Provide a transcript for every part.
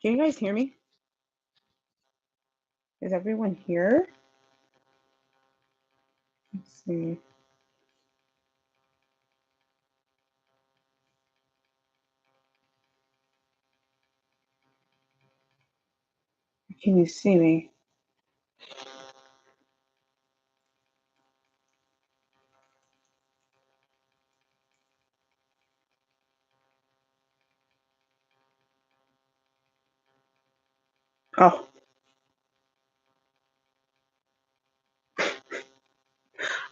Can you guys hear me? Is everyone here? Let's see. Can you see me? Oh,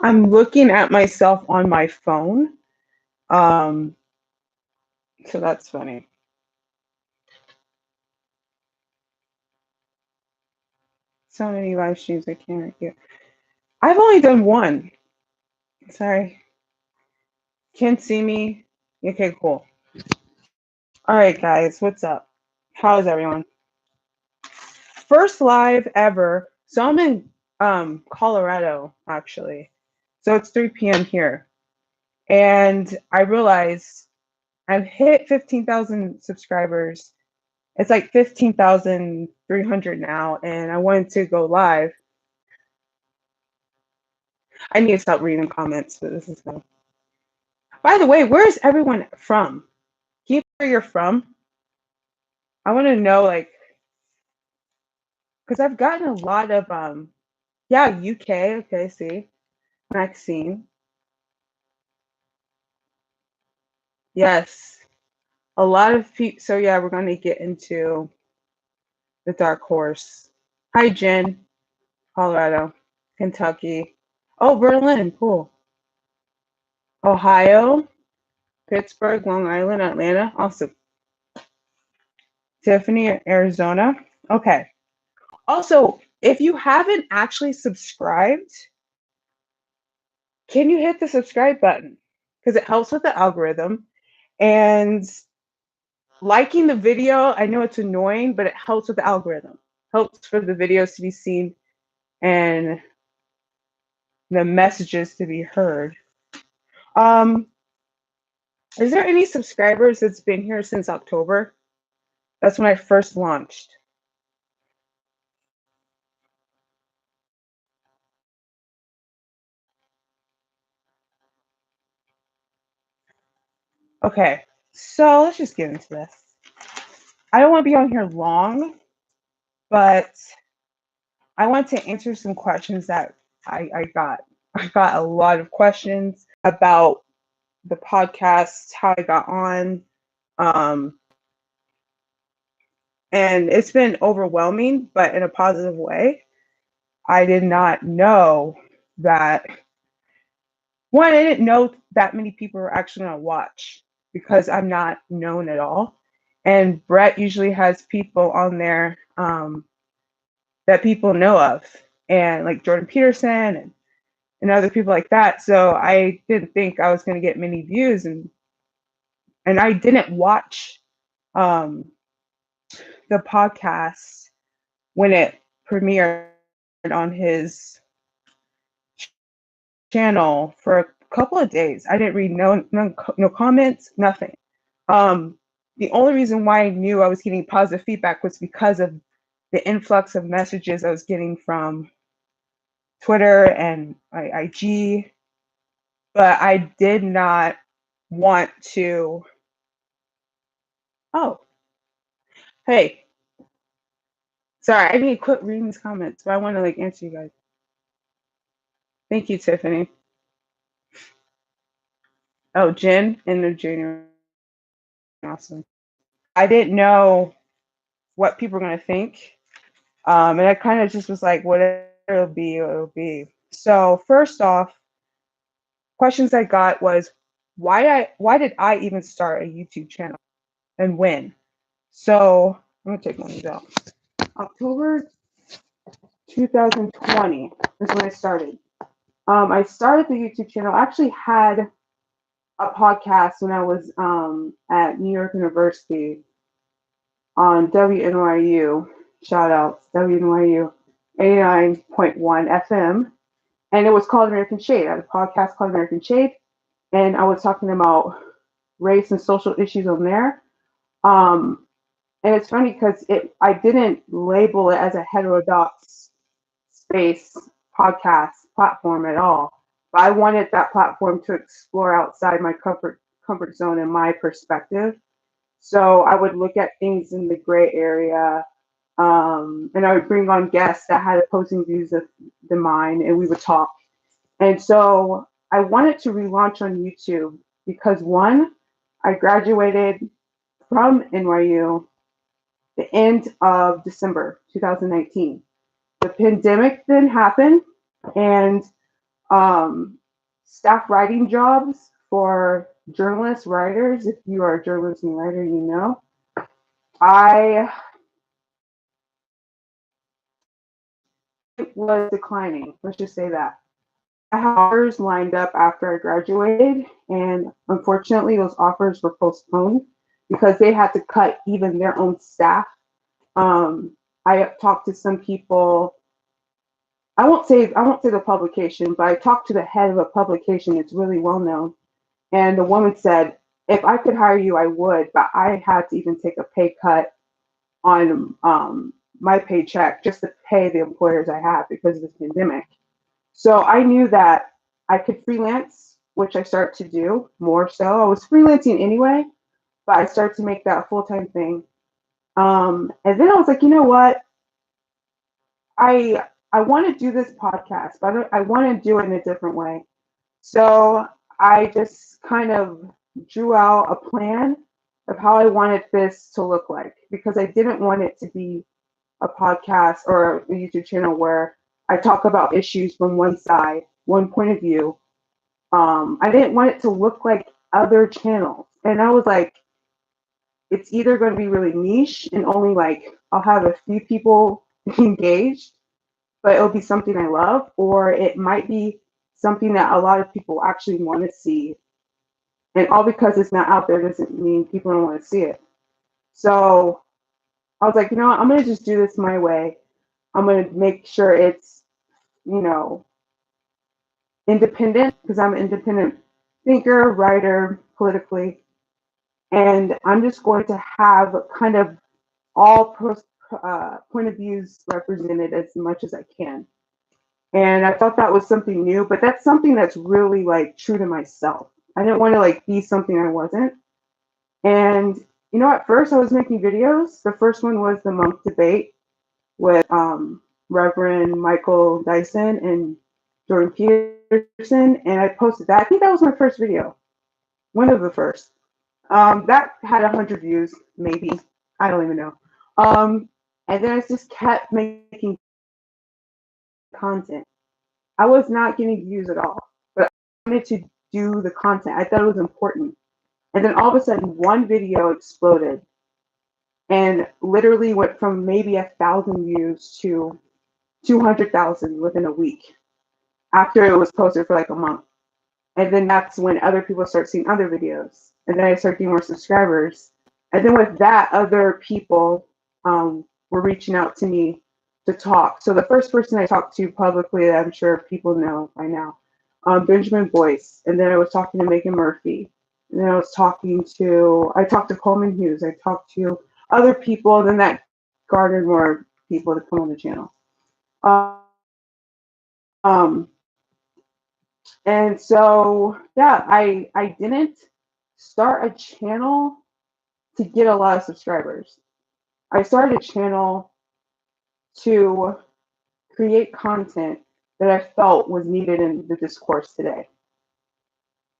I'm looking at myself on my phone. Um, so that's funny. So many live streams I can't get. I've only done one. Sorry. Can't see me. Okay, cool. All right, guys, what's up? How's everyone? First live ever. So I'm in Colorado actually. So it's 3 p.m. here. And I realized I've hit 15,000 subscribers. It's like 15,300 now, and I wanted to go live. I need to stop reading comments, but this is fun. By the way, where is everyone from? Can you where you're from? I want to know, like, because I've gotten a lot of yeah, UK. Okay, see, Maxine. Yes, a lot of people. So yeah, we're going to get into the Dark Horse. Hi, Jen. Colorado, Kentucky. Oh, Berlin. Cool. Ohio, Pittsburgh, Long Island, Atlanta. Awesome. Tiffany, Arizona. Okay. Also, if you haven't actually subscribed, can you hit the subscribe button? Because it helps with the algorithm. And liking the video, I know it's annoying, but it helps with the algorithm. Helps for the videos to be seen and the messages to be heard. Um, is there any subscribers that's been here since October? That's when I first launched. Okay, so let's just get into this. I don't want to be on here long, but I want to answer some questions that I got. I got a lot of questions about the podcast, how I got on, um, and it's been overwhelming, but in a positive way. I did not know that one, I didn't know that many people were actually going to watch because I'm not known at all. And Bret usually has people on there that people know of, and like Jordan Peterson and other people like that. So I didn't think I was going to get many views, and I didn't watch um, the podcast when it premiered on his channel for a couple of days. I didn't read no comments, nothing. Um, the only reason why I knew I was getting positive feedback was because of the influx of messages I was getting from Twitter and IG, but I did not want to. Oh, hey, sorry, I need to quit reading these comments, but I want to like answer you guys. Thank you, Tiffany. Oh, Jen and the junior, awesome. I didn't know what people were gonna think, and I kind of just was like, whatever it'll be, it'll be. So first off, questions I got was why did I even start a YouTube channel and when? So I'm gonna take one of these out. October 2020 is when I started. I started the YouTube channel. I actually had a podcast when I was at New York University on WNYU. Shout out WNYU 89.1 FM. And it was called American Shade. I had a podcast called American Shade. And I was talking about race and social issues on there. Um, And it's funny because I didn't label it as a heterodox space podcast platform at all. But I wanted that platform to explore outside my comfort zone and my perspective. So I would look at things in the gray area, and I would bring on guests that had opposing views of the mine, and we would talk. And so I wanted to relaunch on YouTube because one, I graduated from NYU the end of December 2019. The pandemic then happened, and um, staff writing jobs for journalists, writers, if you are a journalist and writer, you know, I was declining. Let's just say that. I had offers lined up after I graduated, and unfortunately, those offers were postponed because they had to cut even their own staff. I talked to some people. I won't say the publication, but I talked to the head of a publication. It's really well known, and the woman said, "If I could hire you, I would, but I had to even take a pay cut on my paycheck just to pay the employers I have because of this pandemic." So I knew that I could freelance, which I started to do more so. I was freelancing anyway, but I started to make that a full-time thing. And then I was like, you know what? I want to do this podcast, but I want to do it in a different way. So I just kind of drew out a plan of how I wanted this to look like because I didn't want it to be a podcast or a YouTube channel where I talk about issues from one side, one point of view. I didn't want it to look like other channels. And I was like, it's either going to be really niche and only like I'll have a few people engaged, but it'll be something I love, or it might be something that a lot of people actually want to see. And all because it's not out there doesn't mean people don't want to see it. So I was like, you know what? I'm going to just do this my way. I'm going to make sure it's, you know, independent because I'm an independent thinker, writer, politically. And I'm just going to have kind of all point of views represented as much as I can. And I thought that was something new, but that's something that's really like true to myself. I didn't want to like be something I wasn't. And you know, at first I was making videos. The first one was the monk debate with Reverend Michael Dyson and Jordan Peterson, and I posted that. I think that was my first video, one of the first. That had 100 views, maybe. I don't even know. And then I just kept making content. I was not getting views at all, but I wanted to do the content. I thought it was important. And then all of a sudden, one video exploded and literally went from maybe 1,000 views to 200,000 within a week after it was posted for like a month. And then that's when other people start seeing other videos. And then I start getting more subscribers. And then with that, other people were reaching out to me to talk. So the first person I talked to publicly that I'm sure people know by now, Benjamin Boyce. And then I was talking to Megan Murphy. And then I talked to Coleman Hughes. I talked to other people. And then that garnered more people to come on the channel. Um, and so, yeah, I didn't start a channel to get a lot of subscribers. I started a channel to create content that I felt was needed in the discourse today.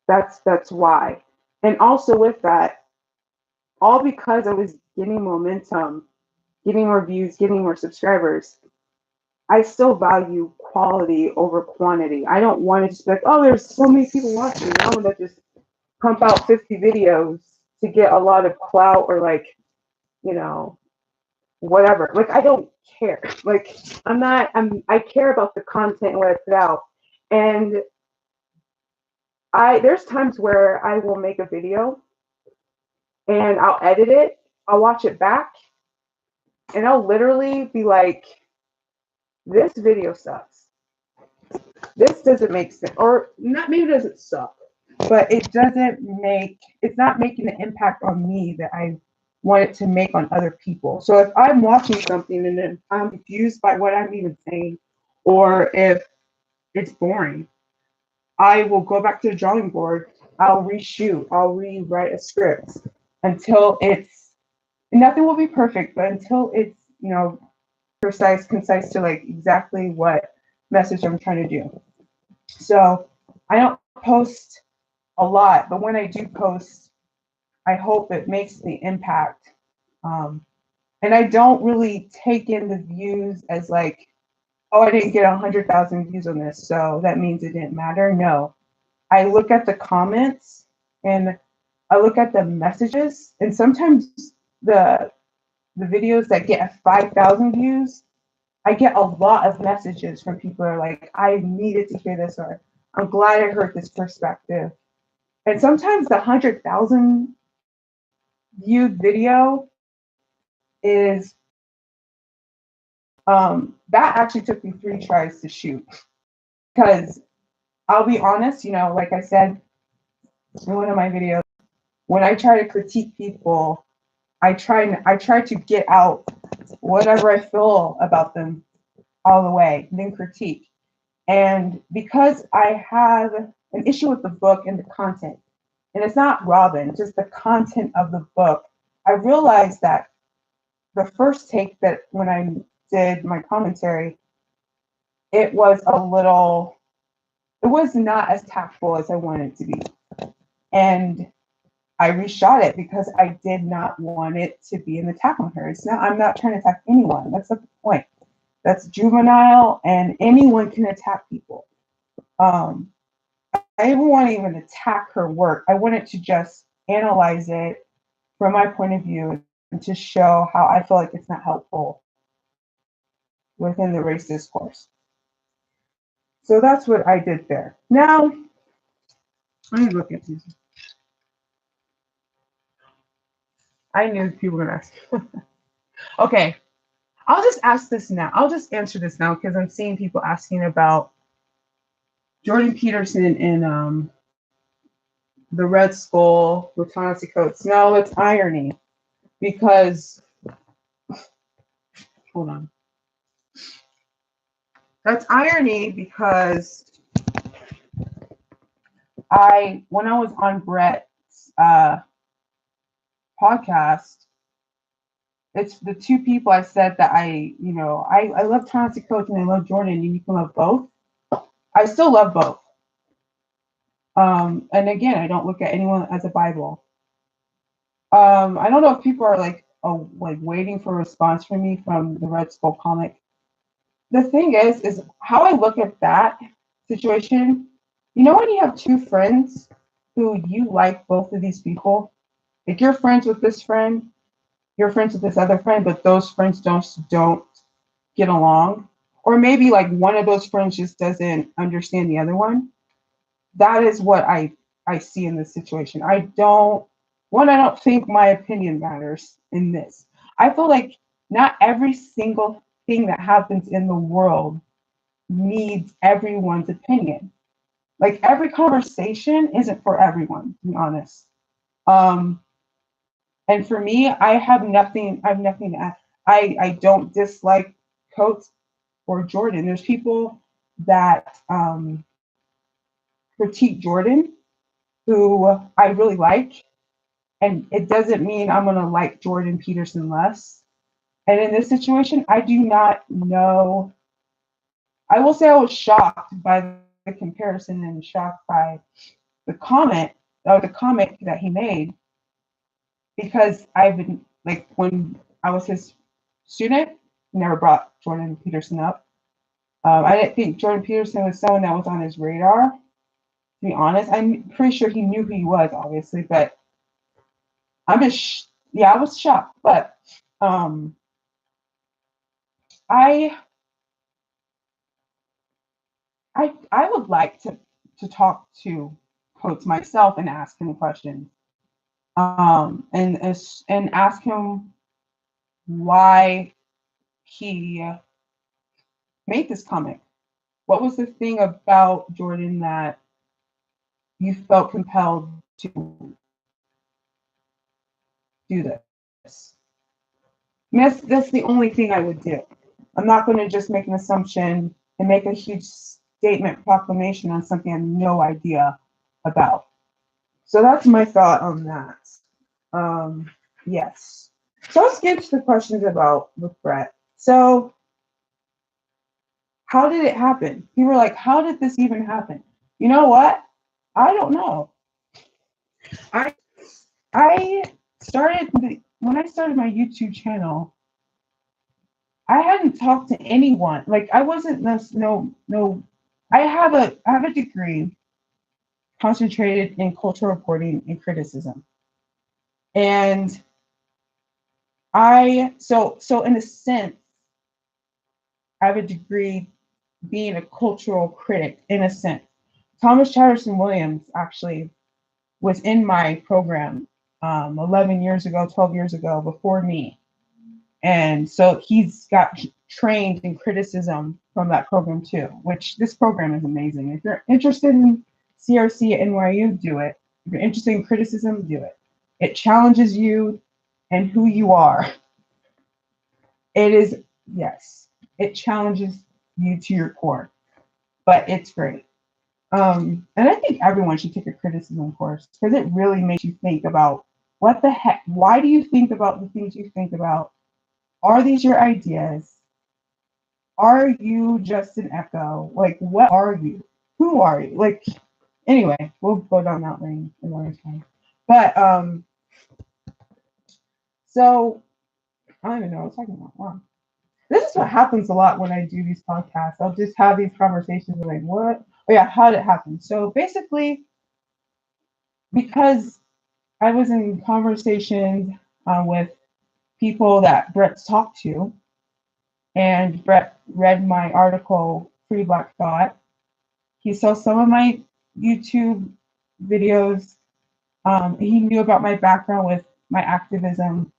That's why. And also with that, all because I was getting momentum, getting more views, getting more subscribers, I still value quality over quantity. I don't want to just be like, oh, there's so many people watching. I want to just pump out 50 videos to get a lot of clout or like, you know, whatever. Like I don't care. Like I care about the content and what I put out. And there's times where I will make a video and I'll edit it, I'll watch it back, and I'll literally be like, this video sucks. This doesn't make sense. Or not maybe it doesn't suck, but it's not making the impact on me that I want it to make on other people. So if I'm watching something and then I'm confused by what I'm even saying, or if it's boring, I will go back to the drawing board. I'll reshoot. I'll rewrite a script until it's, nothing will be perfect, but until it's, precise, concise to like exactly what message I'm trying to do. So I don't post a lot, but when I do post, I hope it makes the impact. And I don't really take in the views as like, oh, I didn't get 100,000 views on this, so that means it didn't matter. No, I look at the comments and I look at the messages, and sometimes the the videos that get 5,000 views, I get a lot of messages from people who are like, I needed to hear this, or I'm glad I heard this perspective. And sometimes the 100,000 viewed video is that actually took me 3 tries to shoot, because I'll be honest, like I said in one of my videos, when I try to critique people, I try to get out whatever I feel about them all the way, and then critique. And because I have an issue with the book and the content, and it's not Robin, it's just the content of the book, I realized that the first take that when I did my commentary, it was it was not as tactful as I wanted it to be. And I reshot it because I did not want it to be an attack on her. I'm not trying to attack anyone. That's not the point. That's juvenile, and anyone can attack people. I didn't want to even attack her work. I wanted to just analyze it from my point of view and to show how I feel like it's not helpful within the race discourse. So that's what I did there. Now, let me look at these. I knew people were going to ask. Okay, I'll just ask this now. I'll just answer this now because I'm seeing people asking about Jordan Peterson in the Red Skull with ta-nehisi coats. No, it's irony because, hold on. That's irony because when I was on Bret's podcast, it's the two people I said that I love ta-nehisi coats and I love Jordan, and you can love both. I still love both. And again, I don't look at anyone as a Bible. I don't know if people are like waiting for a response from me from the Red Skull comic. The thing is how I look at that situation. When you have two friends who you like both of these people, like you're friends with this friend, you're friends with this other friend, but those friends don't get along, or maybe like one of those friends just doesn't understand the other one. That is what I see in this situation. I don't think my opinion matters in this. I feel like not every single thing that happens in the world needs everyone's opinion. Like every conversation isn't for everyone, to be honest. And for me, I have nothing to add. I don't dislike Coates or Jordan. There's people that critique Jordan who I really like, and it doesn't mean I'm gonna like Jordan Peterson less. And in this situation, I do not know. I will say I was shocked by the comparison and shocked by the comment or the comic that he made, because I've been like, when I was his student, never brought Jordan Peterson up. I didn't think Jordan Peterson was someone that was on his radar. To be honest, I'm pretty sure he knew who he was, obviously, but I'm just I was shocked. But I would like to talk to Coates myself and ask him questions, and ask him why he made this comic. What was the thing about Jordan that you felt compelled to do this? That's the only thing I would do. I'm not going to just make an assumption and make a huge statement proclamation on something I have no idea about. So that's my thought on that. Yes. So let's get to the questions about with Bret. So how did it happen? People were like, how did this even happen? You know what? I don't know. I I started when I started my YouTube channel, I hadn't talked to anyone. Like I wasn't no. I have a degree concentrated in cultural reporting and criticism, and so in a sense, I have a degree being a cultural critic in a sense. Thomas Chatterton Williams actually was in my program 11 years ago, 12 years ago, before me. And so he's got trained in criticism from that program too, which this program is amazing. If you're interested in CRC at NYU, do it. If you're interested in criticism, do it. It challenges you and who you are. It is, yes, it challenges you to your core, but it's great. And I think everyone should take a criticism course because it really makes you think about what the heck, why do you think about the things you think about? Are these your ideas? Are you just an echo? Like, what are you? Who are you? Like, anyway, we'll go down that lane another time. But so I don't even know what I was talking about. Wow. This is what happens a lot when I do these podcasts. I'll just have these conversations and like, what? Oh yeah, how did it happen? So basically, because I was in conversations with people that Bret's talked to, and Bret read my article, Free Black Thought. He saw some of my YouTube videos. He knew about my background with my activism.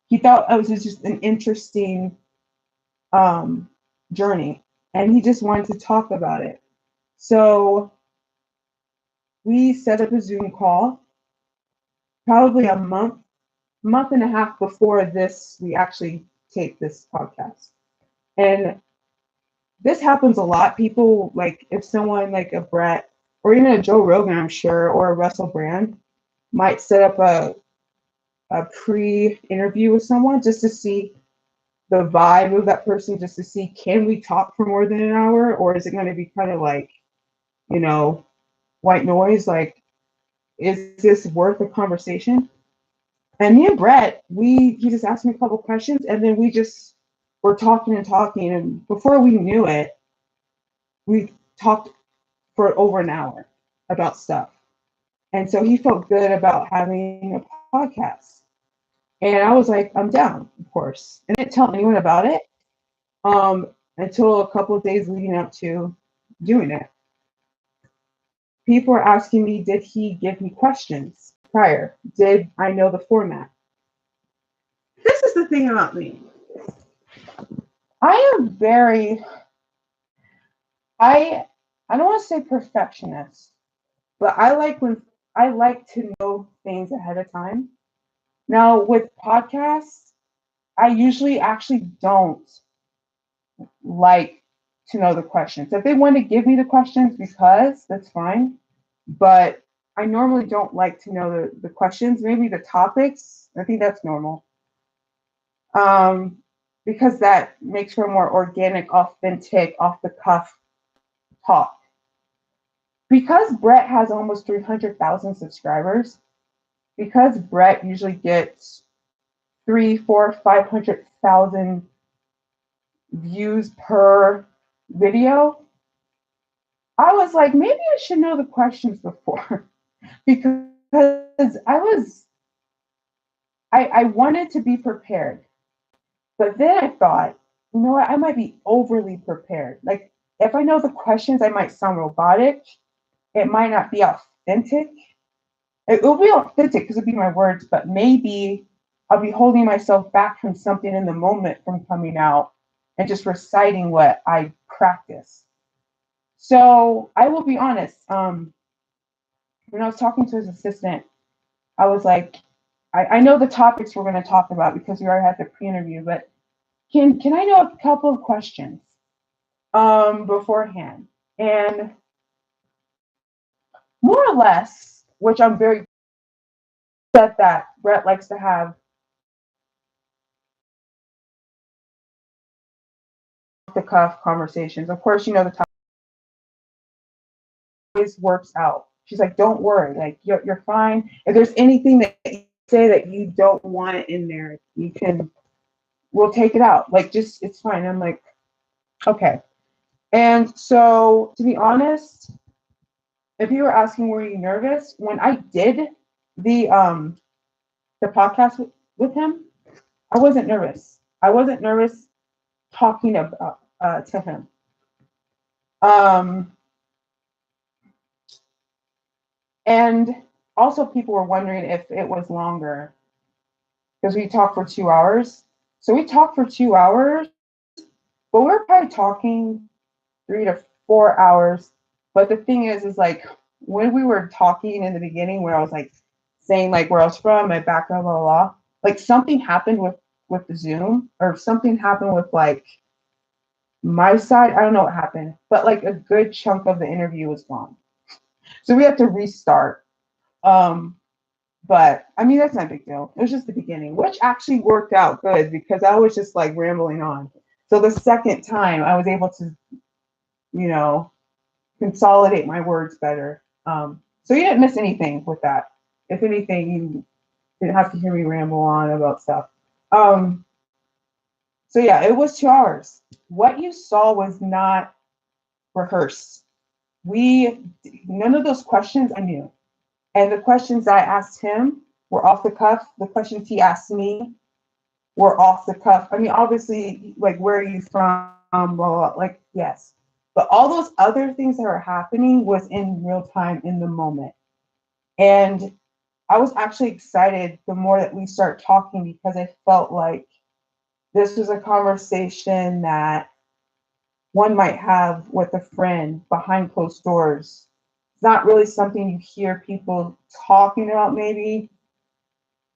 He thought it was just an interesting journey, and he just wanted to talk about it. So we set up a Zoom call, probably a month and a half before this, we actually taped this podcast. And this happens a lot. People, like, if someone like a Bret or even a Joe Rogan, I'm sure, or a Russell Brand might set up a pre-interview with someone just to see the vibe of that person, just to see, can we talk for more than an hour, or is it going to be kind of like, you know, white noise? Like, is this worth a conversation? And me and Bret, he just asked me a couple questions, and then we just were talking and talking, and before we knew it, we talked for over an hour about stuff. And so he felt good about having a podcast. And I was like, I'm down, of course. And I didn't tell anyone about it until a couple of days leading up to doing it. People were asking me, did he give me questions prior? Did I know the format? This is the thing about me. I am I don't want to say perfectionist, but I like to know things ahead of time. Now with podcasts, I usually actually don't like to know the questions. If they want to give me the questions, because that's fine, but I normally don't like to know the questions, maybe the topics. I think that's normal. Because that makes for a more organic, authentic, off the cuff talk. Because Bret has almost 300,000 subscribers, because Bret usually gets 3, 4, 500,000 views per video, I was like, maybe I should know the questions before because I wanted to be prepared. But then I thought, you know what, I might be overly prepared. Like if I know the questions, I might sound robotic. It might not be authentic. It will be authentic because it'll be my words, but maybe I'll be holding myself back from something in the moment from coming out and just reciting what I practice. So I will be honest. When I was talking to his assistant, I was like, I know the topics we're going to talk about because we already had the pre-interview, but can I know a couple of questions beforehand? And more or less, which I'm very upset that Bret likes to have the cuff conversations. Of course, you know the topic always works out. She's like, don't worry, like you're fine. If there's anything that you say that you don't want in there, we'll take it out. Like just it's fine. I'm like, okay. And so to be honest, if you were asking were you nervous, when I did the um the podcast with him, I wasn't nervous. I wasn't nervous talking about to him. Um and also people were wondering if it was longer because we talked for 2 hours. So we talked for 2 hours, but we're probably talking 3 to 4 hours. But the thing is like when we were talking in the beginning, where I was like saying like where I was from, my background, blah blah blah. Like something happened with the Zoom, or something happened with like my side. I don't know what happened, but like a good chunk of the interview was gone. So we had to restart. Um, but I mean that's not a big deal. It was just the beginning, which actually worked out good because I was just like rambling on. So the second time I was able to, you know, consolidate my words better. So you didn't miss anything with that. If anything, you didn't have to hear me ramble on about stuff. Um, so yeah, it was 2 hours. What you saw was not rehearsed. We None of those questions I knew, and the questions I asked him were off the cuff. The questions he asked me were off the cuff. I mean, obviously, like where are you from? Blah, blah, blah. Like yes, but all those other things that were happening was in real time in the moment. And I was actually excited the more that we start talking because I felt like this was a conversation that one might have with a friend behind closed doors. It's not really something you hear people talking about, maybe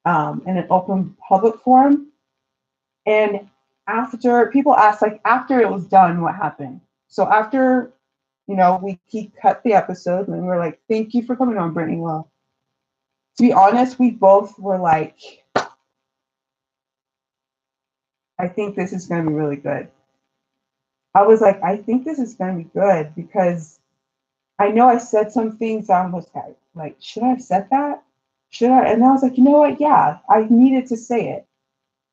in an open public forum. And after people asked, like, after it was done, what happened? So after, he cut the episode and we were like, thank you for coming on, Brittany. Well, to be honest, we both were like, I think this is going to be really good. I was like, I think this is going to be good because I know I said some things I was like, should I have said that? Should I? And I was like, you know what? Yeah, I needed to say it.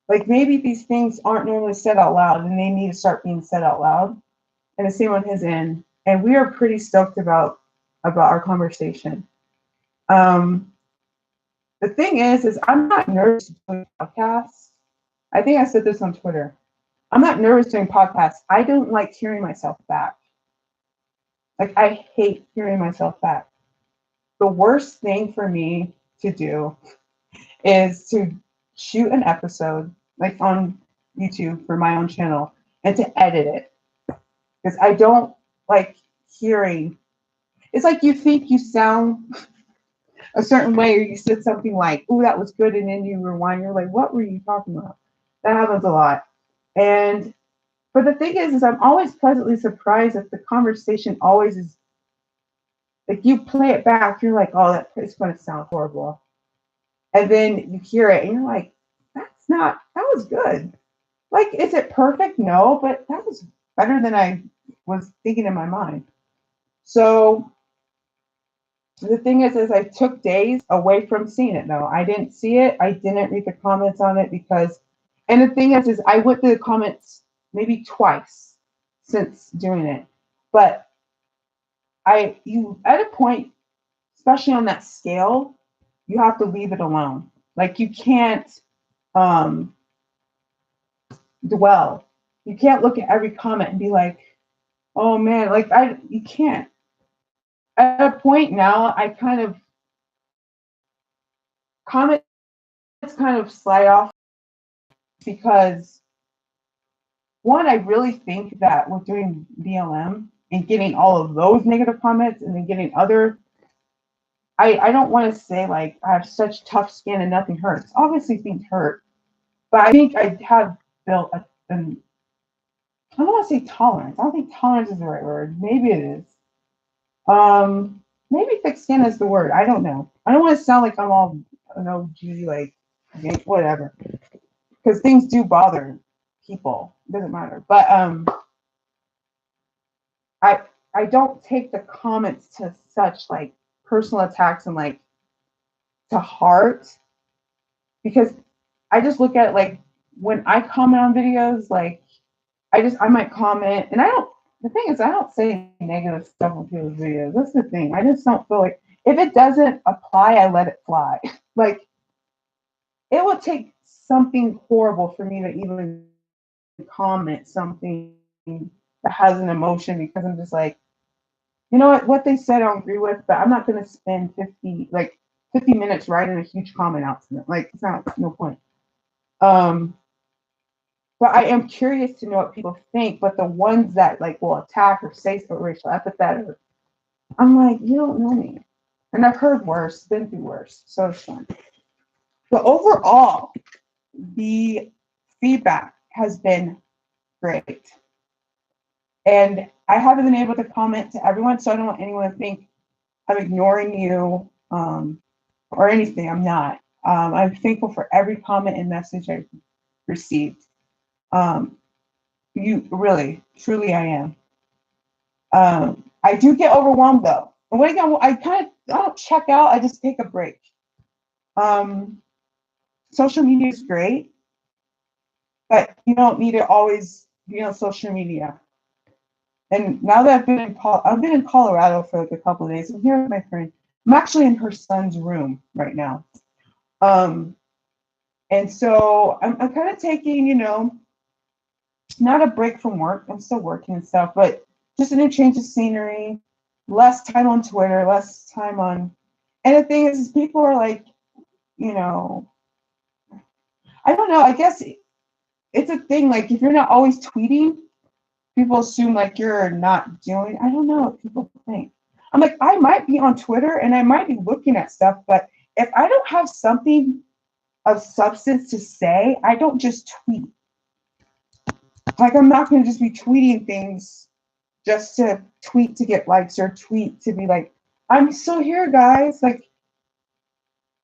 Like maybe these things aren't normally said out loud and they need to start being said out loud. And the same on his end. And we are pretty stoked about our conversation. The thing is I'm not nervous doing podcasts. I think I said this on Twitter. I'm not nervous doing podcasts. I don't like hearing myself back. Like I hate hearing myself back. The worst thing for me to do is to shoot an episode like on YouTube for my own channel and to edit it. Because I don't like hearing. It's like you think you sound a certain way or you said something like, "Oh, that was good," and then you rewind. You're like, "What were you talking about?" That happens a lot. And but the thing is I'm always pleasantly surprised that the conversation always is like you play it back, you're like, "Oh, it's going to sound horrible," and then you hear it and you're like, that was good. Like, is it perfect? No, but that was better than I was thinking in my mind. So the thing is I took days away from seeing it though. I didn't see it. I didn't read the comments on it because, and the thing is I went through the comments maybe twice since doing it. But you at a point, especially on that scale, you have to leave it alone. Like you can't um dwell. You can't look at every comment and be like, oh man, like you can't. At a point now, I kind of comments kind of slide off because one, I really think that with doing BLM and getting all of those negative comments and then getting other I don't want to say like I have such tough skin and nothing hurts. Obviously things hurt, but I think I have built an I don't want to say tolerance. I don't think tolerance is the right word. Maybe it is. Maybe thick skin is the word. I don't know. I don't want to sound like I'm all an OG, like whatever, because things do bother people. It doesn't matter. But I I don't take the comments to such like personal attacks and like to heart because I just look at it like when I comment on videos, like I might comment and I don't the thing is I don't say negative stuff on people's videos. That's the thing. I just don't feel like if it doesn't apply, I let it fly. Like it would take something horrible for me to even comment something that has an emotion because I'm just like, you know what they said I don't agree with, but I'm not gonna spend 50 minutes writing a huge comment out to them. Like it's not no point. Um but I am curious to know what people think, but the ones that like will attack or say some racial epithet, I'm like, you don't know me. And I've heard worse, been through worse. So it's fun. But overall, the feedback has been great. And I haven't been able to comment to everyone, so I don't want anyone to think I'm ignoring you or anything. I'm not. I'm thankful for every comment and message I've received. You really, truly, I am. I do get overwhelmed though. And when I don't check out. I just take a break. Um, Social media is great, but you don't need to always be on social media. And now that I've been in Colorado for like a couple of days. I'm here with my friend. I'm actually in her son's room right now. Um, and so I'm kind of taking, not a break from work. I'm still working and stuff, but just a new change of scenery, less time on Twitter, less time on. And the thing is people are like, you know, I don't know. I guess it's a thing. Like if you're not always tweeting, people assume like you're not doing. I don't know what people think. I'm like, I might be on Twitter and I might be looking at stuff, but if I don't have something of substance to say, I don't just tweet. Like I'm not going to just be tweeting things just to tweet to get likes or tweet to be like, I'm still here, guys. Like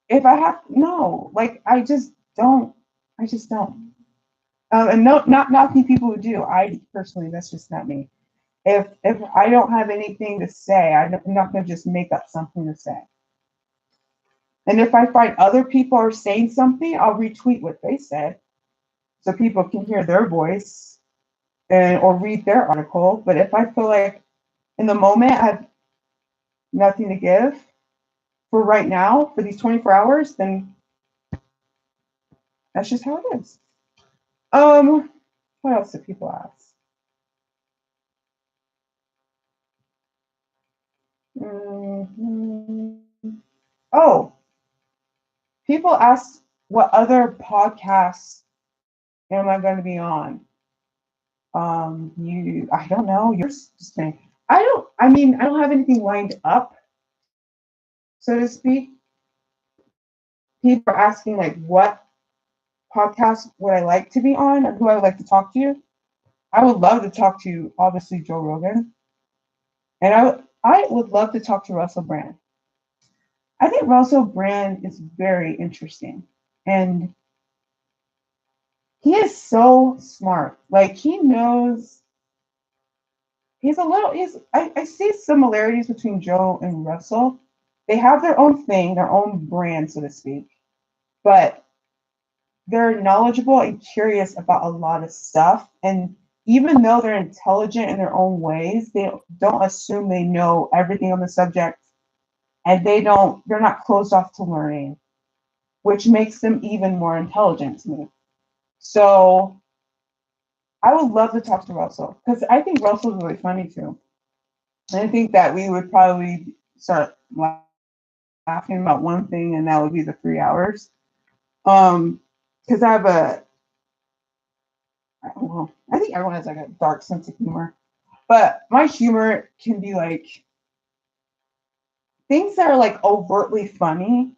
if I have no, like I just don't. And no, not knocking people who do. I personally, that's just not me. If I don't have anything to say, I'm not going to just make up something to say. And if I find other people are saying something, I'll retweet what they said so people can hear their voice and or read their article. But if I feel like in the moment I have nothing to give for right now for these 24 hours, then that's just how it is. What else did people ask? Mm-hmm. Oh, people asked what other podcasts am I going to be on? I don't know. You're just saying. I don't have anything lined up, so to speak. People are asking like what podcast would I like to be on or who I would like to talk to. I would love to talk to obviously Joe Rogan, and I would love to talk to Russell Brand. I think Russell Brand is very interesting, and he is so smart. Like he knows I see similarities between Joe and Russell. They have their own thing, their own brand, so to speak, but they're knowledgeable and curious about a lot of stuff. And even though they're intelligent in their own ways, they don't assume they know everything on the subject, and they're not closed off to learning, which makes them even more intelligent to me. So I would love to talk to Russell because I think Russell's really funny too. And I think that we would probably start laughing about one thing, and that would be the 3 hours. Because I think everyone has like a dark sense of humor, but my humor can be like things that are like overtly funny,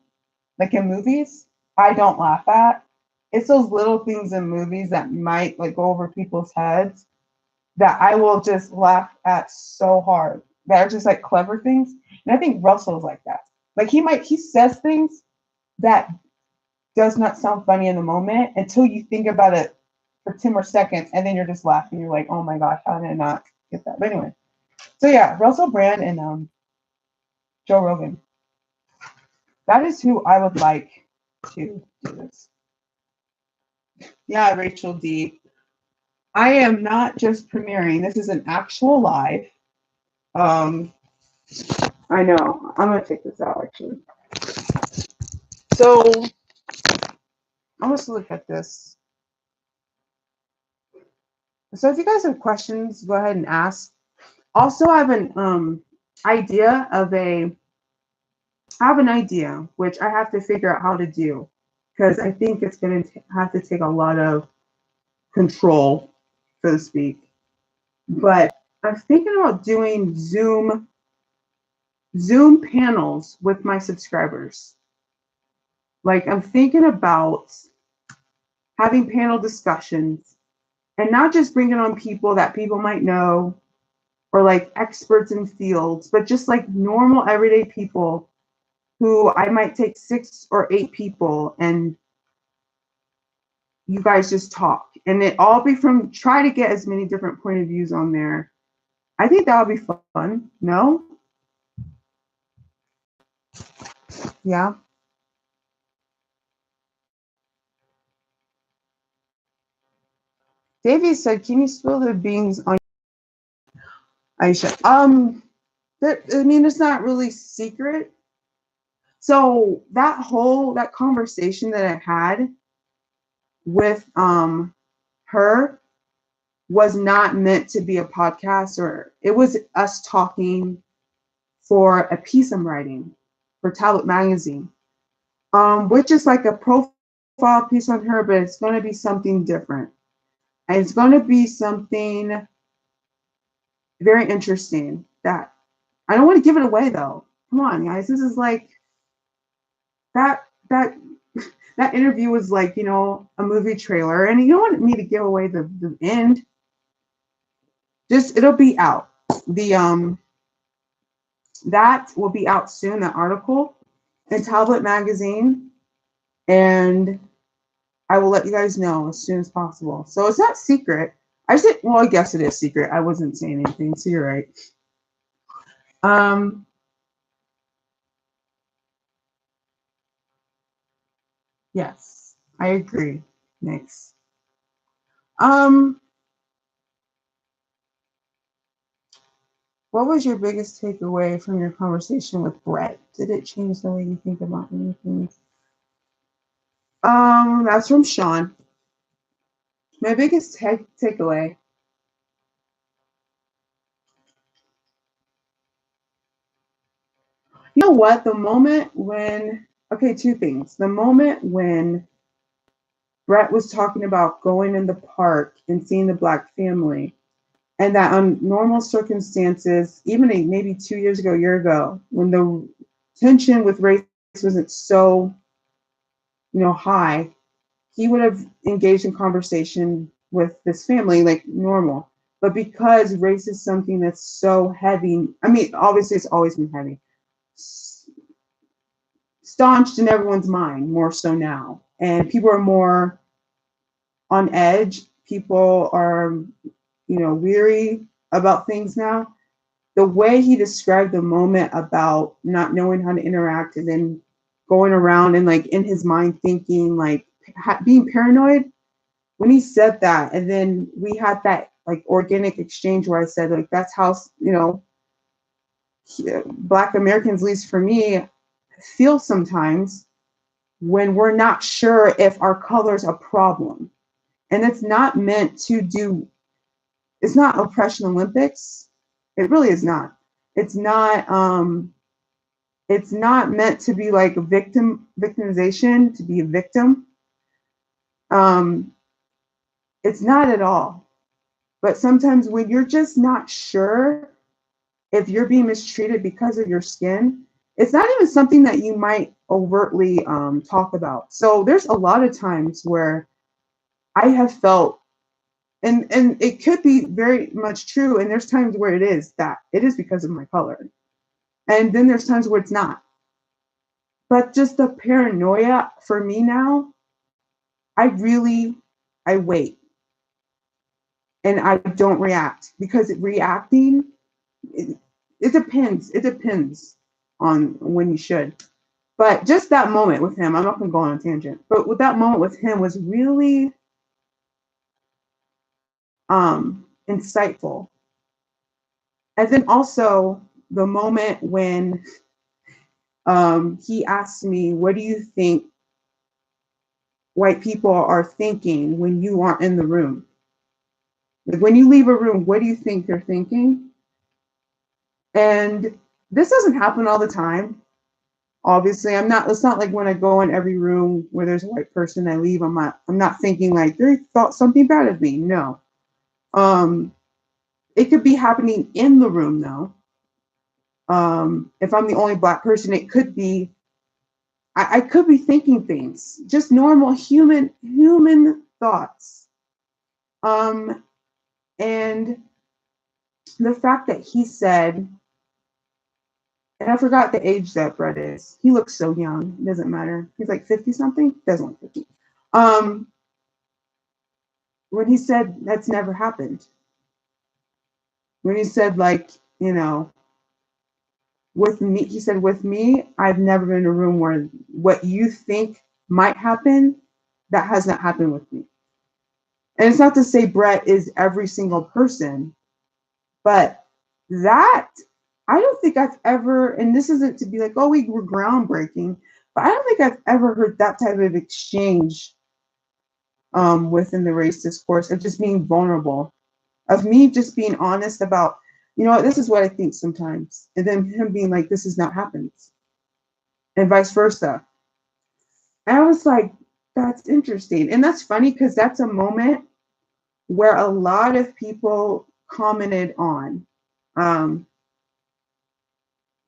like in movies, I don't laugh at. It's those little things in movies that might like go over people's heads that I will just laugh at so hard. That are just like clever things. And I think Russell's like that. Like he says things that does not sound funny in the moment until you think about it for 10 more seconds and then you're just laughing. You're like, oh my gosh, how did I not get that? But anyway. So yeah, Russell Brand and Joe Rogan. That is who I would like to do this. Yeah, Rachel D. I am not just premiering. This is an actual live. I know. I'm gonna take this out actually. So let's look at this. So if you guys have questions, go ahead and ask. Also, I have an idea of a. I have an idea which I have to figure out how to do because I think it's going to have to take a lot of control, so to speak. But I'm thinking about doing Zoom panels with my subscribers. Like I'm thinking about having panel discussions and not just bringing on people that people might know or like experts in fields, but just like normal everyday people who I might take 6 or 8 people and you guys just talk and it all be from try to get as many different point of views on there. I think that would be fun. No? Yeah. Davey said, can you spill the beans on Aisha? I mean, it's not really secret. So that conversation that I had with her was not meant to be a podcast, or it was us talking for a piece I'm writing for Tablet Magazine, which is like a profile piece on her, but it's going to be something different. And it's going to be something very interesting that I don't want to give it away though. Come on, guys. This is like that that interview was like, a movie trailer, and you don't want me to give away the end. Just it'll be out. The that will be out soon, that article in Tablet Magazine, and I will let you guys know as soon as possible. So it's not secret. I guess it is secret. I wasn't saying anything, so you're right. Yes, I agree. Next. What was your biggest takeaway from your conversation with Bret? Did it change the way you think about anything? That's from Sean. My biggest takeaway. You know what? Two things. The moment when Bret was talking about going in the park and seeing the Black family, and that on normal circumstances, even maybe 2 years ago, a year ago, when the tension with race wasn't so, high, he would have engaged in conversation with this family like normal. But because race is something that's so heavy, I mean, obviously it's always been heavy, staunched in everyone's mind more so now. And people are more on edge. People are, weary about things now. The way he described the moment about not knowing how to interact and then going around and like in his mind thinking like being paranoid, when he said that, and then we had that like organic exchange where I said like that's how Black Americans, at least for me, feel sometimes when we're not sure if our color's a problem. And it's not meant to do, it's not oppression Olympics. It really is not. It's not meant to be like victimization, to be a victim. It's not at all. But sometimes when you're just not sure if you're being mistreated because of your skin, it's not even something that you might overtly talk about. So there's a lot of times where I have felt, and it could be very much true, and there's times where it is because of my color, and then there's times where it's not. But just the paranoia for me now, I really, I wait and I don't react, because reacting, it, it depends. It depends on when you should. But just that moment with him, I'm not going to go on a tangent, but with that moment with him was really insightful. And then also the moment when he asked me, what do you think white people are thinking when you aren't in the room? Like, when you leave a room, what do you think they're thinking? And this doesn't happen all the time. Obviously, it's not like when I go in every room where there's a white person, I leave, I'm not thinking like they thought something bad of me. No. It could be happening in the room though. If I'm the only black person, it could be, I could be thinking things, just normal human thoughts. And the fact that he said, and I forgot the age that Bret is. He looks so young. It doesn't matter. He's like 50 something. Doesn't look 50. When he said that's never happened. When he said, like, you know, with me, he said, with me, I've never been in a room where what you think might happen, that has not happened with me. And it's not to say Bret is every single person, but that, I don't think I've ever, and this isn't to be like, oh, we were groundbreaking, but I don't think I've ever heard that type of exchange within the race discourse, of just being vulnerable, of me just being honest about, you know, this is what I think sometimes, and then him being like, this has not happened, and vice versa. And I was like, that's interesting. And that's funny, because that's a moment where a lot of people commented on,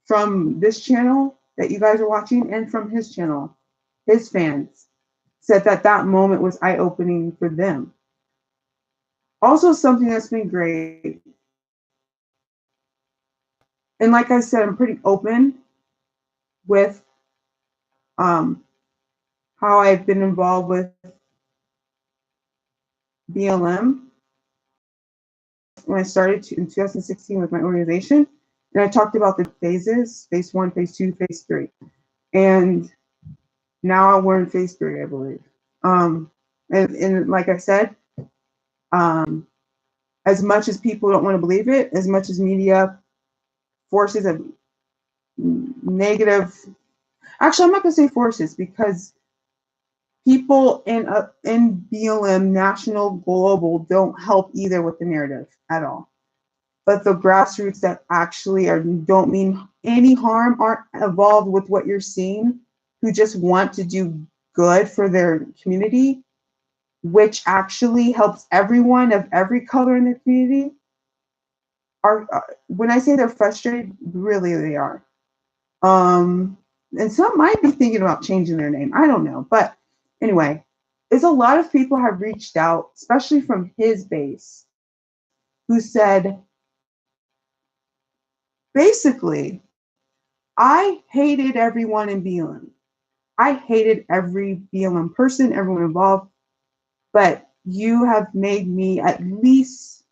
from this channel that you guys are watching, and from his channel, his fans said that that moment was eye-opening for them. Also, something that's been great, and like I said, I'm pretty open with how I've been involved with BLM when I started in 2016 with my organization. And I talked about the phases, phase 1, phase 2, phase 3. And now we're in phase 3, I believe. And like I said, as much as people don't want to believe it, as much as media forces of negative, actually, I'm not going to say forces, because people in BLM, national, global, don't help either with the narrative at all. But the grassroots that actually don't mean any harm, aren't involved with what you're seeing, who just want to do good for their community, which actually helps everyone of every color in the community, are, when I say they're frustrated, really they are. And some might be thinking about changing their name. I don't know. But anyway, it's a lot of people have reached out, especially from his base, who said, basically, I hated everyone in BLM. I hated every BLM person, everyone involved, but you have made me at least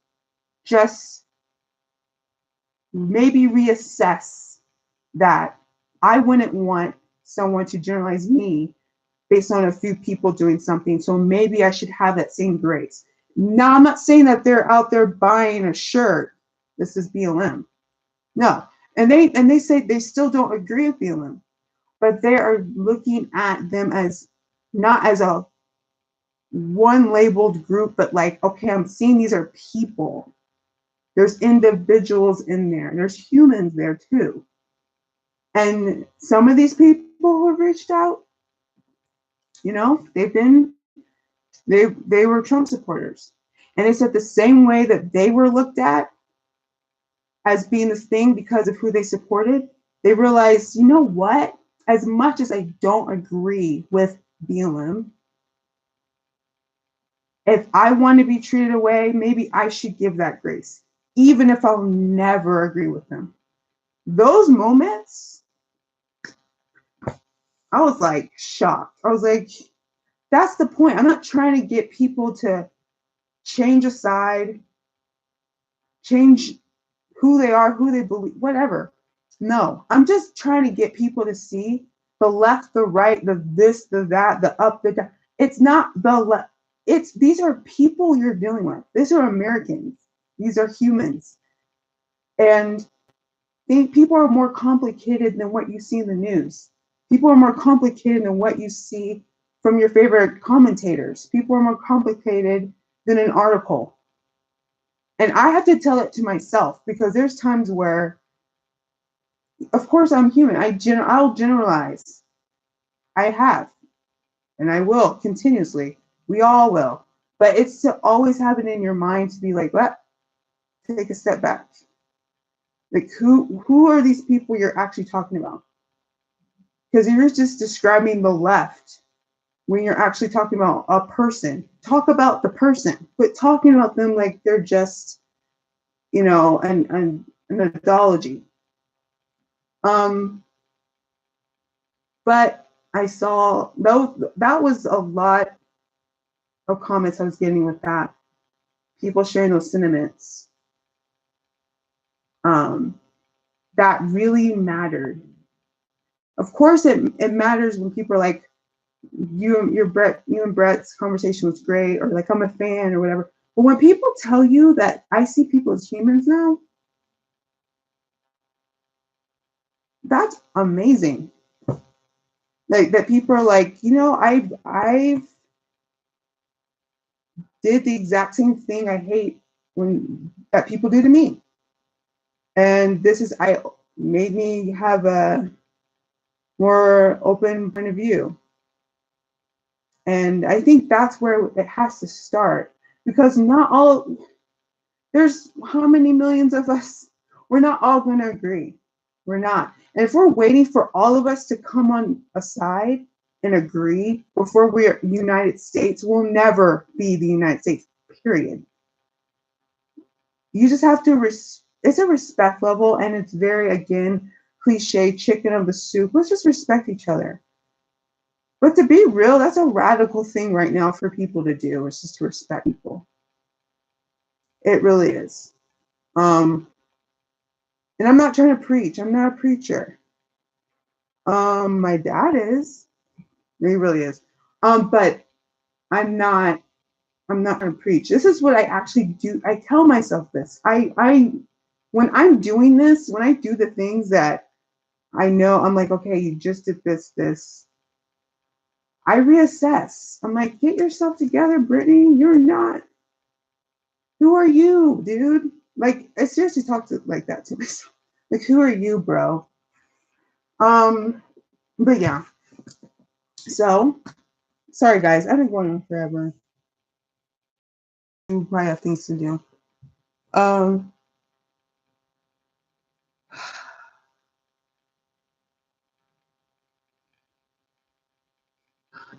just maybe reassess that I wouldn't want someone to generalize me based on a few people doing something. So maybe I should have that same grace. Now, I'm not saying that they're out there buying a shirt. This is BLM. No. And they say they still don't agree with BLM, but they are looking at them as not as a one labeled group, but like, okay, I'm seeing these are people. There's individuals in there. There's humans there too. And some of these people who have reached out, you know, they were Trump supporters. And it's said the same way that they were looked at as being this thing because of who they supported, They realized, you know what? As much as I don't agree with BLM, if I want to be treated away, maybe I should give that grace, even if I'll never agree with them. Those moments, I was like shocked. I was like, that's the point. I'm not trying to get people to change a side, change who they are, who they believe, whatever. No, I'm just trying to get people to see the left, the right, the this, the that, the up, the down. It's not the left. It's these are people you're dealing with. These are Americans. These are humans. And people are more complicated than what you see in the news. People are more complicated than what you see from your favorite commentators. People are more complicated than an article. And I have to tell it to myself because there's times where, of course, I'm human. I'll generalize. I have, and I will continuously. We all will. But it's to always have it in your mind to be like, what? Take a step back. Like, who are these people you're actually talking about? Because you're just describing the left when you're actually talking about a person. Talk about the person, but talking about them like they're just, an mythology. But I saw that was a lot of comments I was getting with that. People sharing those sentiments. That really mattered. Of course, it matters when people are like, you and Bret's conversation was great, or like I'm a fan or whatever. But when people tell you that I see people as humans now, that's amazing. Like that people are like, I've did the exact same thing I hate that people do to me. And I made me have a more open point of view. And I think that's where it has to start, because there's how many millions of us? We're not all going to agree. We're not. And if we're waiting for all of us to come on a side and agree before we're United States, we'll never be the United States, period. You just have to, it's a respect level, and it's very, again, cliche, chicken of the soup. Let's just respect each other. But to be real, that's a radical thing right now for people to do. It's just to respect people. It really is. And I'm not trying to preach. I'm not a preacher. My dad is. He really is. But I'm not gonna preach. This is what I actually do. I tell myself this. When I'm doing this, when I do the things that I know, I'm like, okay, you just did this. I reassess. I'm like, get yourself together, Brittany. You're not. Who are you, dude? Like, I seriously talk like that to myself. Like, who are you, bro? But yeah. So, sorry guys, I've been going on forever. You probably have things to do.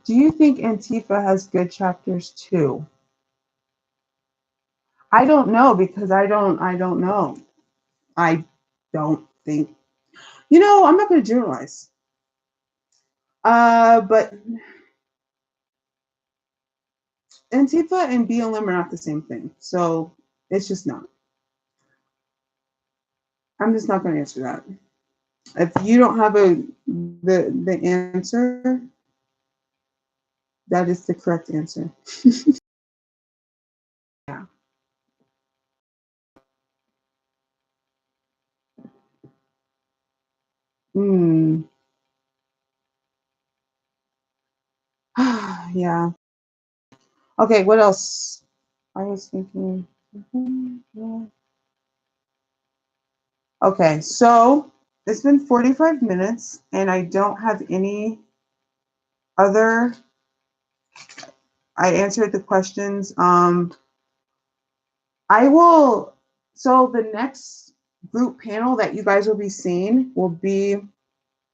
Do you think Antifa has good chapters too? I don't know, because I don't know. I don't think. I'm not going to generalize. But Antifa and BLM are not the same thing. So it's just not. I'm just not going to answer that. If you don't have the answer, that is the correct answer. Yeah. Yeah. Okay, what else? I was thinking. Okay, so it's been 45 minutes and I don't have any other. I answered the questions. I will. So the next group panel that you guys will be seeing will be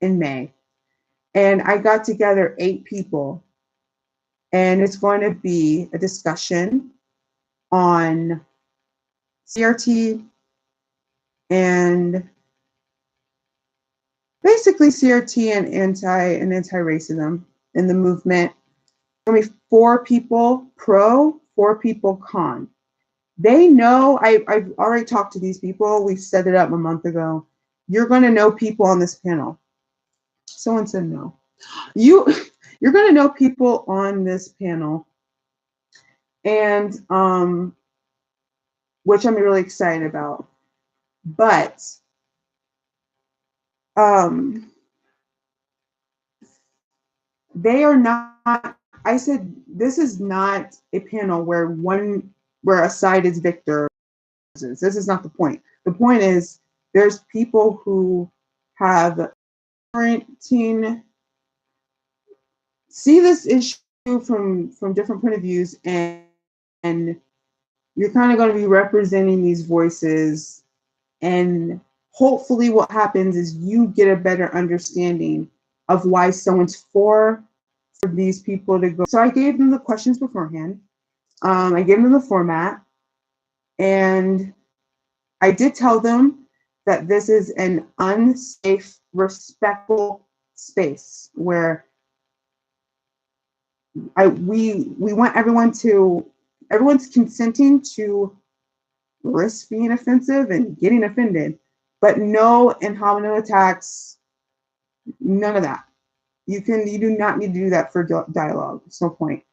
in May. And I got together 8 people, and it's going to be a discussion on CRT and basically CRT and anti-racism in the movement. There'll be 4 people pro, 4 people con. They know, I've already talked to these people. We set it up a month ago. You're going to know people on this panel. Someone said no. You're going to know people on this panel, and which I'm really excited about. But they are not. I said this is not a panel where a side is victor. This is not the point. The point is there's people who have quarantine, see this issue from different point of views, and you're kind of going to be representing these voices, and hopefully what happens is you get a better understanding of why someone's for these people to go. So I gave them the questions beforehand. I gave them the format, and I did tell them that this is an unsafe, respectful space where we want everyone's consenting to risk being offensive and getting offended, but no in hominem attacks, none of that. You do not need to do that for dialogue. There's no point.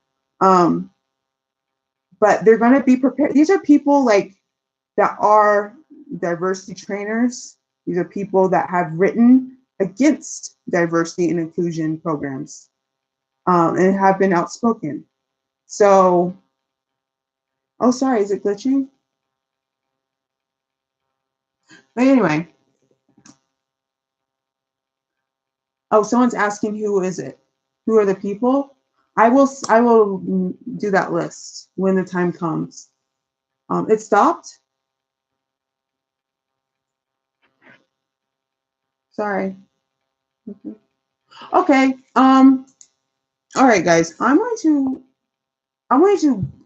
But they're going to be prepared. These are people like that are diversity trainers. These are people that have written against diversity and inclusion programs, and have been outspoken. So, oh, sorry, is it glitching? But anyway, oh, someone's asking who is it? Who are the people? I will do that list when the time comes. It stopped. Sorry. Okay. All right, guys. I'm going to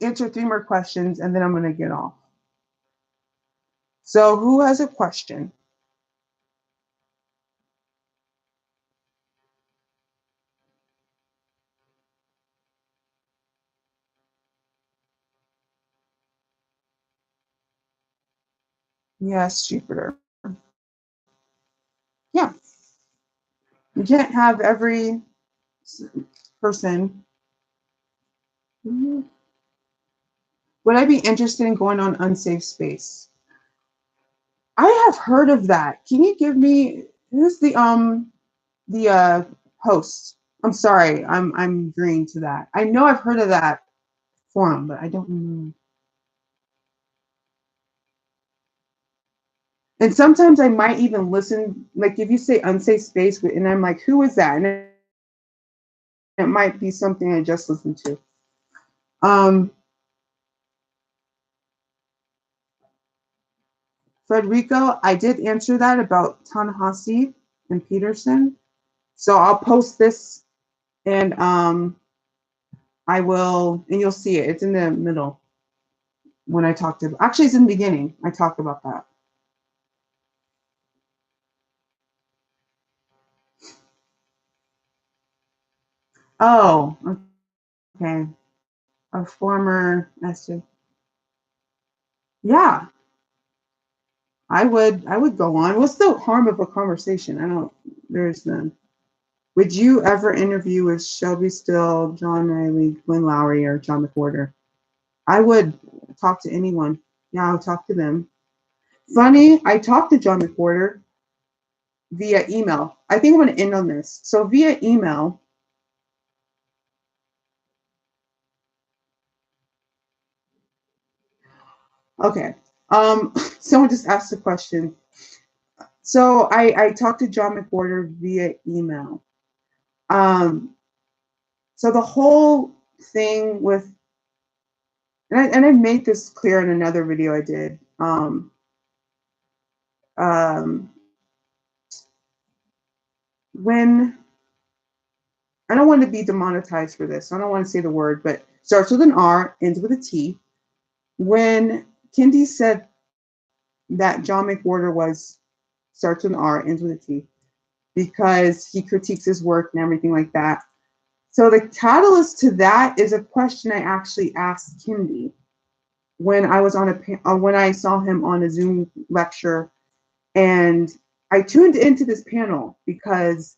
answer 3 more questions, and then I'm going to get off. So, who has a question? Yes, Jupiter. Yeah. You can't have every person. Would I be interested in going on unsafe space? I have heard of that. Can you give me who's the host? I'm sorry, I'm agreeing to that. I know I've heard of that forum, but I don't know. And sometimes I might even listen, like if you say unsafe space, and I'm like, who is that? And it might be something I just listened to. Frederico, I did answer that about ta-nehisi and Peterson. So I'll post this, and I will, and you'll see it. It's in the middle when I talked to, actually it's in the beginning. I talked about that. Oh, okay. A former master. Yeah, I would go on. What's the harm of a conversation? There's none. Would you ever interview with Shelby Still, John Riley, Glenn Lowry, or John McWhorter? I would talk to anyone. Yeah, I'll talk to them. Funny, I talked to John McWhorter via email. I think I'm going to end on this. So via email, okay. Someone just asked a question. So I talked to John McWhorter via email. So the whole thing with, and I made this clear in another video I did. um, when I don't want to be demonetized for this, so I don't want to say the word, but starts with an R, ends with a T. When Kendi said that John McWhorter was starts with an R, ends with a T, because he critiques his work and everything like that. So the catalyst to that is a question I actually asked Kendi when I was on when I saw him on a Zoom lecture, and I tuned into this panel because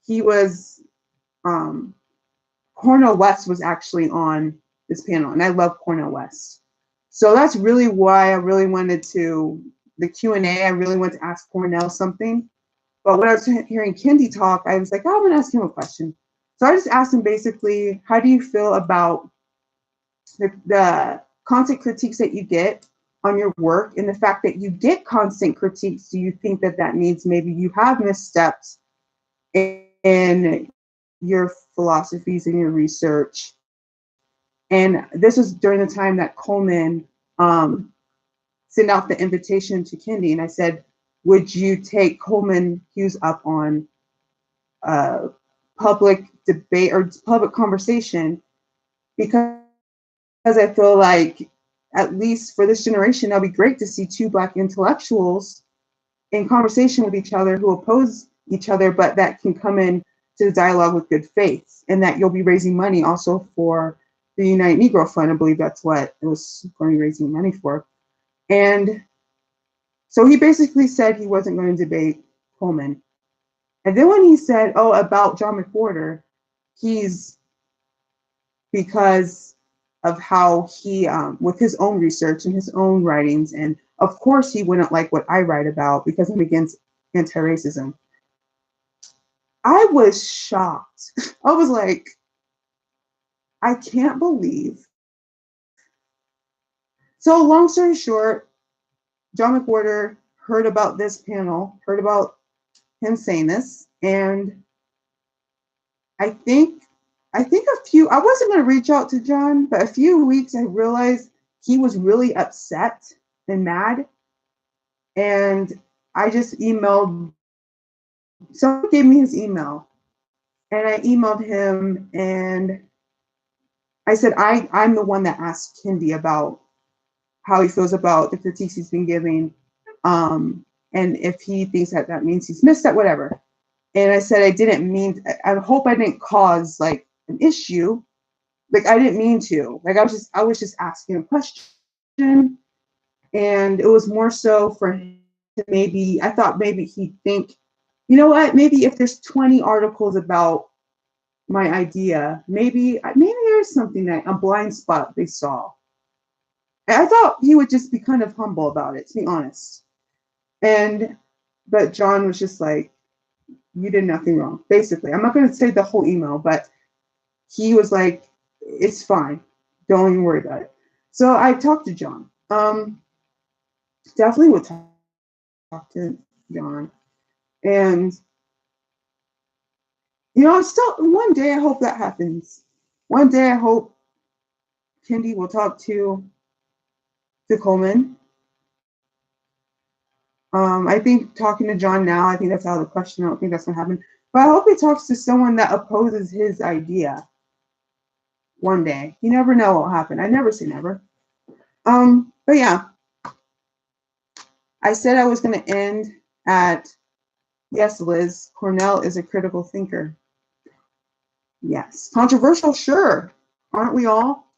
he was Cornel West was actually on this panel, and I love Cornel West. So that's really why I really wanted to the Q&A. I really wanted to ask Cornel something. But when I was hearing Kendi talk, I was like, oh, I'm going to ask him a question. So I just asked him basically, how do you feel about the constant critiques that you get on your work, and the fact that you get constant critiques? Do you think that that means maybe you have missteps in your philosophies and your research? And this was during the time that Coleman sent out the invitation to Kendi, and I said, would you take Coleman Hughes up on public debate or public conversation? Because I feel like, at least for this generation, that'll be great to see two Black intellectuals in conversation with each other who oppose each other, but that can come in to the dialogue with good faith, and that you'll be raising money also for the United Negro Fund. I believe that's what it was going to be raising money for. And so he basically said he wasn't going to debate Coleman. And then when he said, oh, about John McWhorter, he's, because of how he, with his own research and his own writings, and of course he wouldn't like what I write about because I'm against anti-racism. I was shocked. I was like, I can't believe. So long story short, John McWhorter heard about this panel, heard about him saying this, and I think I wasn't going to reach out to John, but a few weeks I realized he was really upset and mad. And I just emailed, someone gave me his email, and I emailed him, and I said, I'm the one that asked Kendi about how he feels about the critiques he's been giving, and if he thinks that that means he's missed that, whatever. And I said, I didn't mean, I hope I didn't cause like an issue. Like, I didn't mean to. Like, I was just asking a question, and it was more so for him to maybe, I thought maybe he'd think, you know what, maybe if there's 20 articles about my idea, maybe there's something, that a blind spot they saw. And I thought he would just be kind of humble about it, to be honest. But John was just like, you did nothing wrong. Basically, I'm not going to say the whole email, but he was like, it's fine. Don't even worry about it. So I talked to John. Definitely would talk to John. And, still, one day I hope that happens. One day I hope Kendi will talk to Coleman. I think talking to John now, I think that's out of the question. I don't think that's going to happen. But I hope he talks to someone that opposes his idea one day. You never know what will happen. I never say never. But yeah, I said I was going to end at, yes, Liz, Cornell is a critical thinker. Yes. Controversial, sure. Aren't we all?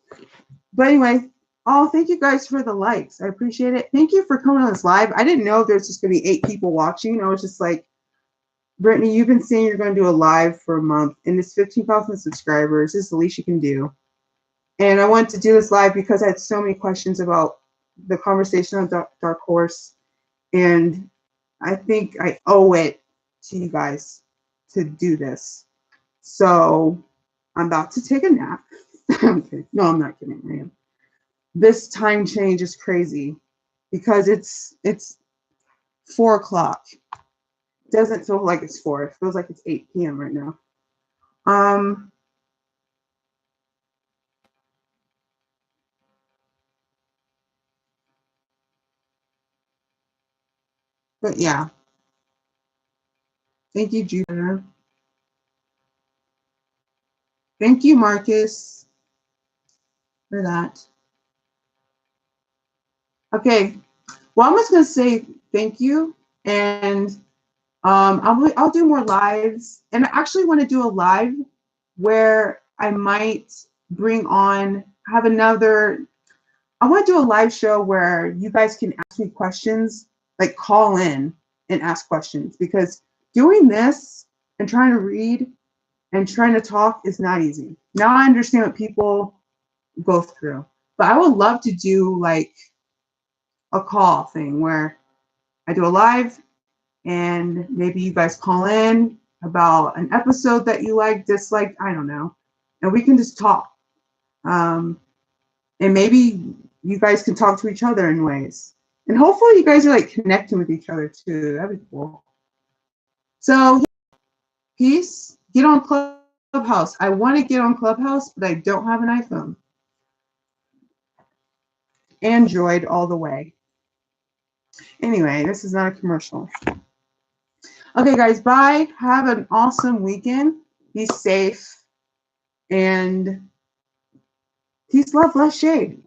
But anyway, thank you guys for the likes. I appreciate it. Thank you for coming on this live. I didn't know there's just going to be 8 people watching. I was just like, Brittany, you've been saying you're going to do a live for a month, and it's 15,000 subscribers. This is the least you can do. And I wanted to do this live because I had so many questions about the conversation on DarkHorse, and I think I owe it to you guys to do this. So I'm about to take a nap. Okay. No, I'm not kidding. I am. This time change is crazy because it's 4 o'clock. It doesn't feel like it's 4. It feels like it's 8 p.m. right now. But yeah. Thank you, Jupiter. Thank you, Marcus, for that. Okay. Well, I'm just gonna say thank you, and I'll do more lives, and I actually want to do a live where I might bring on have another. I want to do a live show where you guys can ask me questions, like call in and ask questions, because doing this and trying to read and trying to talk is not easy. Now I understand what people go through, but I would love to do like a call thing where I do a live and maybe you guys call in about an episode that you like, disliked, I don't know, and we can just talk. Um, and maybe you guys can talk to each other in ways. And hopefully you guys are like connecting with each other too. That'd be cool. So peace. Get on Clubhouse. I want to get on Clubhouse, but I don't have an iPhone. Android all the way. Anyway, this is not a commercial. Okay, guys, bye. Have an awesome weekend. Be safe. And peace, love, less shade.